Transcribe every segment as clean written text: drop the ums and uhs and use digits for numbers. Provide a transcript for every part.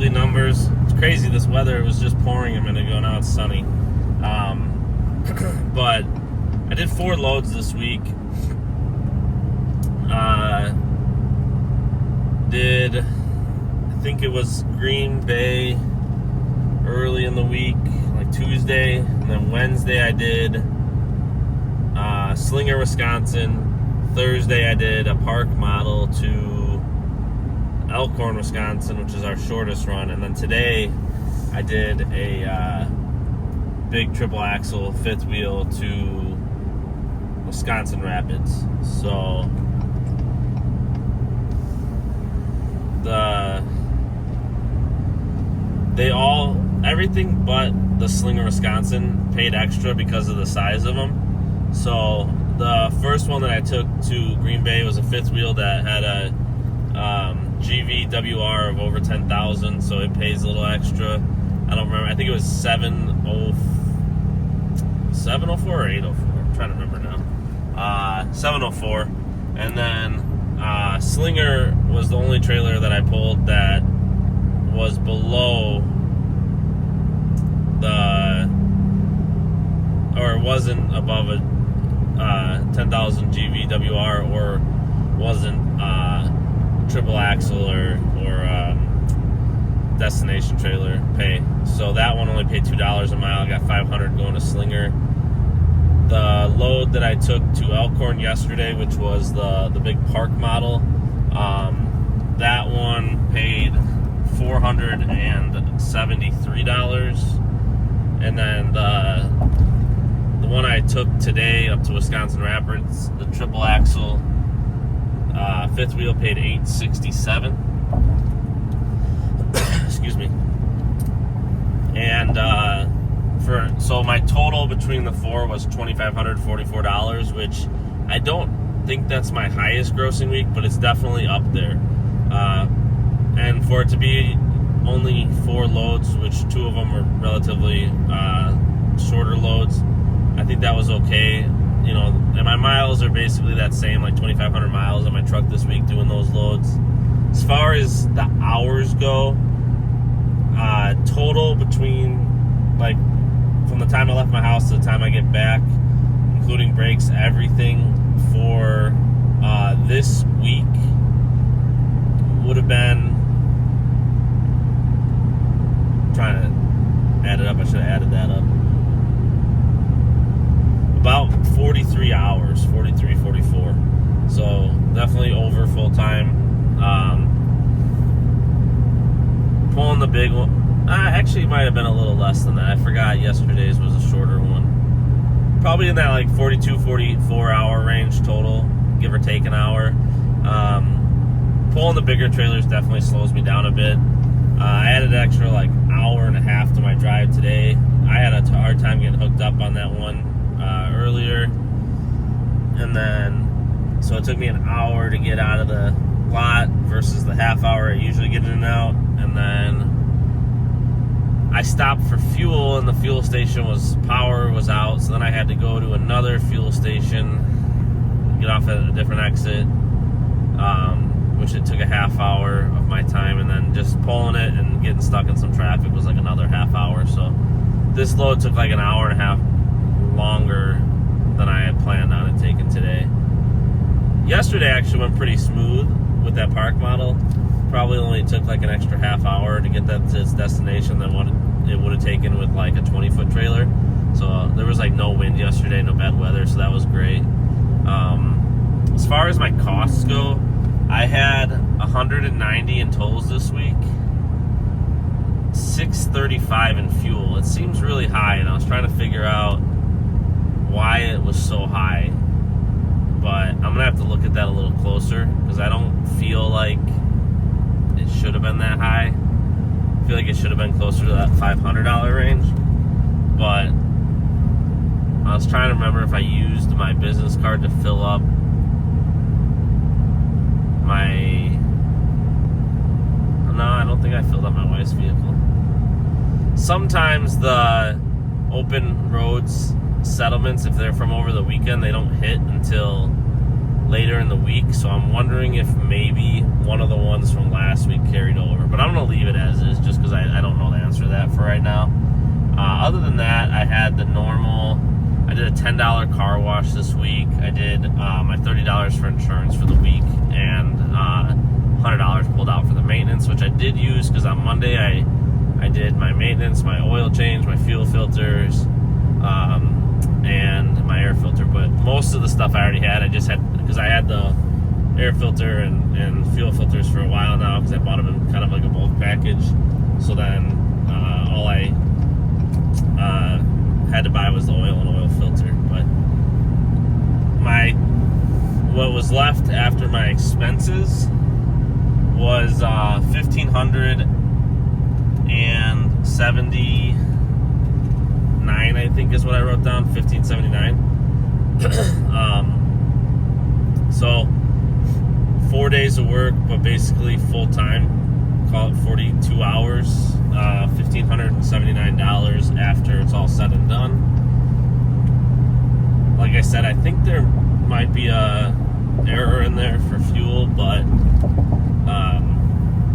weekly numbers. It's crazy. This weather, it was just pouring a minute ago. Now it's sunny. But I did 4 loads this week. I think it was Green Bay early in the week, like Tuesday, and then Wednesday I did Slinger, Wisconsin. Thursday I did a park model to Elkhorn, Wisconsin, which is our shortest run, and then today I did a big triple axle fifth wheel to Wisconsin Rapids. So everything but the Slinger, Wisconsin paid extra because of the size of them. So the first one that I took to Green Bay was a fifth wheel that had a GVWR of over 10,000, so it pays a little extra. I don't remember. I think it was 704 or 804. I'm trying to remember now. 704. And then Slinger was the only trailer that I pulled that was below or wasn't above a 10,000 GVWR, or wasn't triple axle or destination trailer pay. So that one only paid $2 a mile. I got $500 going to Slinger. The load that I took to Elkhorn yesterday, which was the big park model, that one paid $473. And then the one I took today up to Wisconsin Rapids, the triple axle fifth wheel, paid $867. Excuse me. And so my total between the 4 was $2,544, which I don't think that's my highest grossing week, but it's definitely up there. And for it to be only 4 loads, which 2 of them were relatively shorter loads, I think that was okay. You know, and my miles are basically that same, like 2,500 miles on my truck this week doing those loads. As far as the hours go, total between, like, from the time I left my house to the time I get back, including breaks, everything for this week would have been, I'm trying to add it up, I should have added that up, about 43 hours, 43, 44. So definitely over full time. Pulling the big one, actually might have been a little less than that. I forgot yesterday's was a shorter one. Probably in that like 42, 44 hour range total, give or take an hour. Pulling the bigger trailers definitely slows me down a bit. I added an extra like hour and a half to my drive today. I had a hard time getting hooked up on that one earlier, and then so it took me an hour to get out of the lot versus the half hour I usually get in and out. And then I stopped for fuel, and the fuel station power was out, so then I had to go to another fuel station, get off at a different exit, which it took a half hour of my time, and then just pulling it and getting stuck in some traffic was like another half hour. So this load took like an hour and a half longer than I had planned on it taking today. Yesterday actually went pretty smooth with that park model. Probably only took like an extra half hour to get that to its destination than what it would have taken with like a 20-foot trailer. So there was like no wind yesterday, no bad weather, so that was great. As far as my costs go, I had 190 in tolls this week, $635 in fuel. It seems really high, and I was trying to figure out why it was so high, but I'm gonna have to look at that a little closer because I don't feel like it should have been that high. I feel like it should have been closer to that $500 range, but I was trying to remember if I used my business card to fill up no, I don't think I filled up my wife's vehicle. Sometimes the open roads settlements, if they're from over the weekend, they don't hit until later in the week, so I'm wondering if maybe one of the ones from last week carried over. But I'm going to leave it as is just because I don't know the answer to that for right now. Other than that, I had the normal. I did a $10 car wash this week. I did my $30 for insurance for the week, and $100 pulled out for the maintenance, which I did use because on Monday I did my maintenance, my oil change, my fuel filters, and my air filter. But most of the stuff I already had. I just had, because I had the air filter and fuel filters for a while now because I bought them in kind of like a bulk package. So then all I had to buy was the oil and oil filter. But what was left after my expenses was $1,579, I think is what I wrote down. $1,579. So 4 days of work, but basically full time. Call it 42 hours. $1,579 after it's all said and done. Like I said, I think there might be a error in there for fuel, but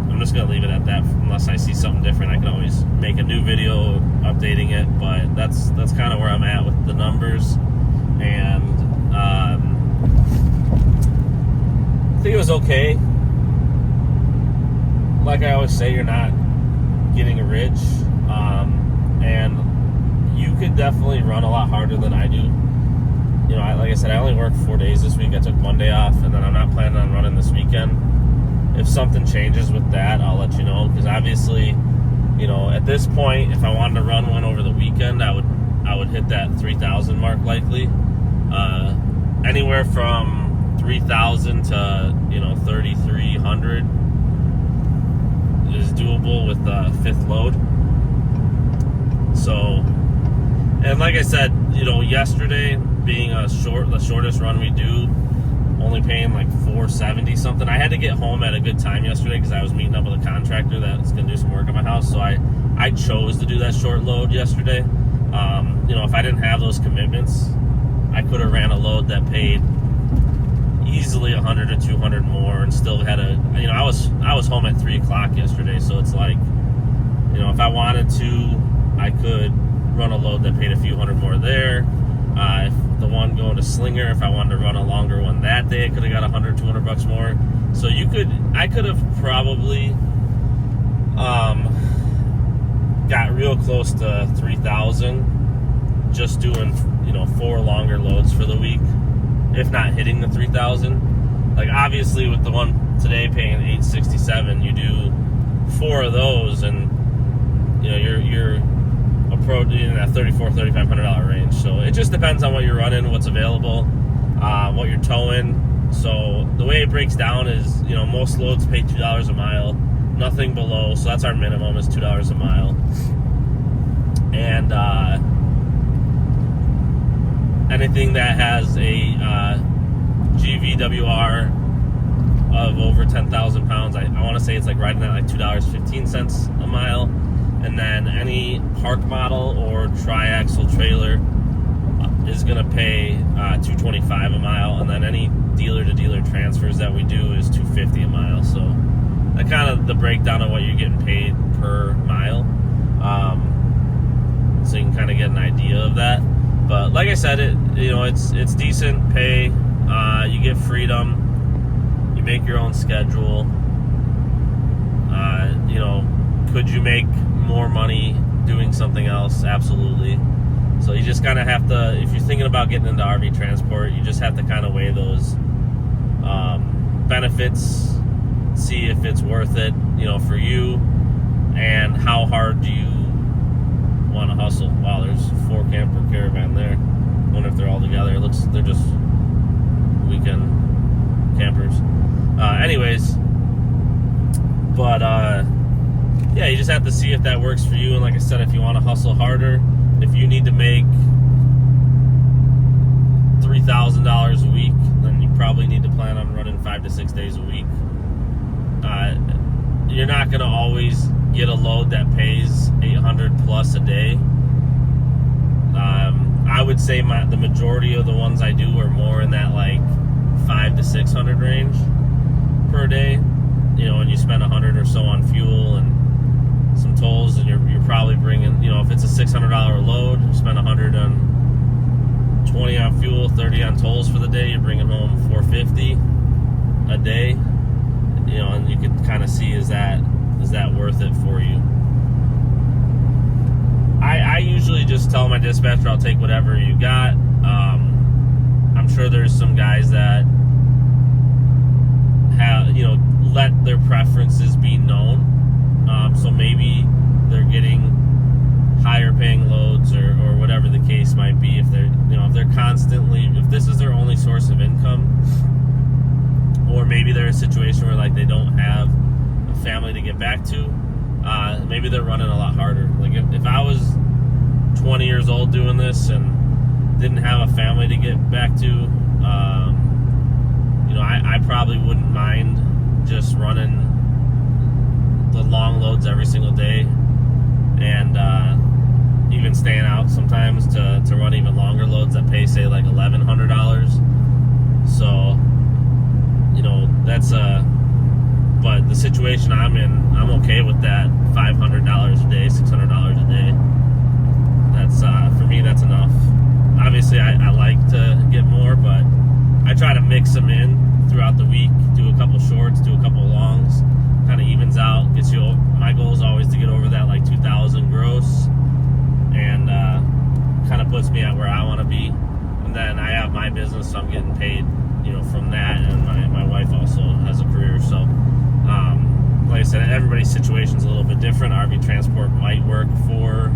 I'm just gonna leave it at that unless I see something different. I can always make a new video updating it, but that's kind of where I'm at with the numbers. And I think it was okay. Like I always say, you're not getting rich, and you could definitely run a lot harder than I do. You know, like I said, I only worked 4 days this week. I took Monday off, and then I'm not planning on running this weekend. If something changes with that, I'll let you know, because obviously, you know, at this point, if I wanted to run one over the weekend, I would hit that 3,000 mark likely. Anywhere from 3,000 to 3,300 is doable with the fifth load. So, and like I said, yesterday being the shortest run we do, only paying like $470 something. I had to get home at a good time yesterday because I was meeting up with a contractor that's going to do some work on my house. So I chose to do that short load yesterday. If I didn't have those commitments, I could have ran a load that paid easily 100 or 200 more and still had I was home at 3 o'clock yesterday. So it's like, if I wanted to, I could run a load that paid a few hundred more there. If the one going to Slinger, if I wanted to run a longer one that day, I could have got 100, 200 bucks more. So I could have probably got real close to 3,000 just doing 4 longer loads for the week, if not hitting the 3,000. Like obviously with the one today paying $867, you do 4 of those, and you're approaching that $3,400-$3,500 range. So it just depends on what you're running, what's available, what you're towing. So the way it breaks down is, most loads pay $2 a mile, nothing below. So that's our minimum, is $2 a mile. And anything that has a GVWR of over 10,000 pounds, I want to say it's like riding at like $2.15 a mile. And then any park model or tri-axle trailer is going to pay $225 a mile. And then any dealer-to-dealer transfers that we do is $250 a mile. So that kind of the breakdown of what you're getting paid per mile. So you can kind of get an idea of that. But like I said, it's decent pay. You get freedom. You make your own schedule. Could you make more money doing something else? Absolutely. So you just kind of have to, if you're thinking about getting into RV transport, you just have to kind of weigh those benefits, see if it's worth it, for you, and how hard do you want to hustle. Wow, there's 4 camper caravan there. I wonder if they're all together. It looks, they're just weekend campers. Anyways, but yeah, you just have to see if that works for you. And like I said, if you want to hustle harder, if you need to make $3,000 a week, then you probably need to plan on running 5 to 6 days a week. You're not going to always get a load that pays 800 plus a day. I would say the majority of the ones I do are more in that like 500 to 600 range per day. You know, and you spend 100 or so on fuel and some tolls, and you're probably bringing, you know, if it's a $600 load, you spend 100 on 20 on fuel, 30 on tolls for the day, you're bringing home 450 a day. You know, and you can kind of see, is that worth it for you? I usually just tell my dispatcher, I'll take whatever you got. I'm sure there's some guys that have, you know, let their preferences be known. So maybe they're getting higher paying loads or whatever the case might be. If they're, you know, if they're constantly, if this is their only source of income, or maybe they're in a situation where like they don't have a family to get back to, maybe they're running a lot harder. Like if I was 20 years old doing this and didn't have a family to get back to, you know, I probably wouldn't mind just running the long loads every single day, and even staying out sometimes to run even longer loads that pay, say, like $1,100. So, you know, that's but the situation I'm in, I'm okay with that. $500 a day, $600 a day. That's for me, that's enough. Obviously, I like to get more, but I try to mix them in throughout the week. Do a couple shorts, do a couple longs. Kind of evens out. Gets you. My goal is always to get over that like 2,000 gross, and kind of puts me at where I want to be. And then I have my business, so I'm getting paid, you know, from that. And my wife also has a career, so like I said, everybody's situation is a little bit different. RV transport might work for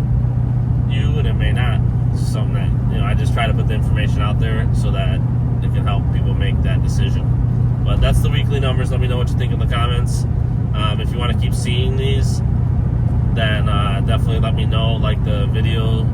you, and it may not. It's something that, you know, I just try to put the information out there so that it can help people make that decision. But that's the weekly numbers. Let me know what you think in the comments. If you want to keep seeing these, then definitely let me know. Like the video,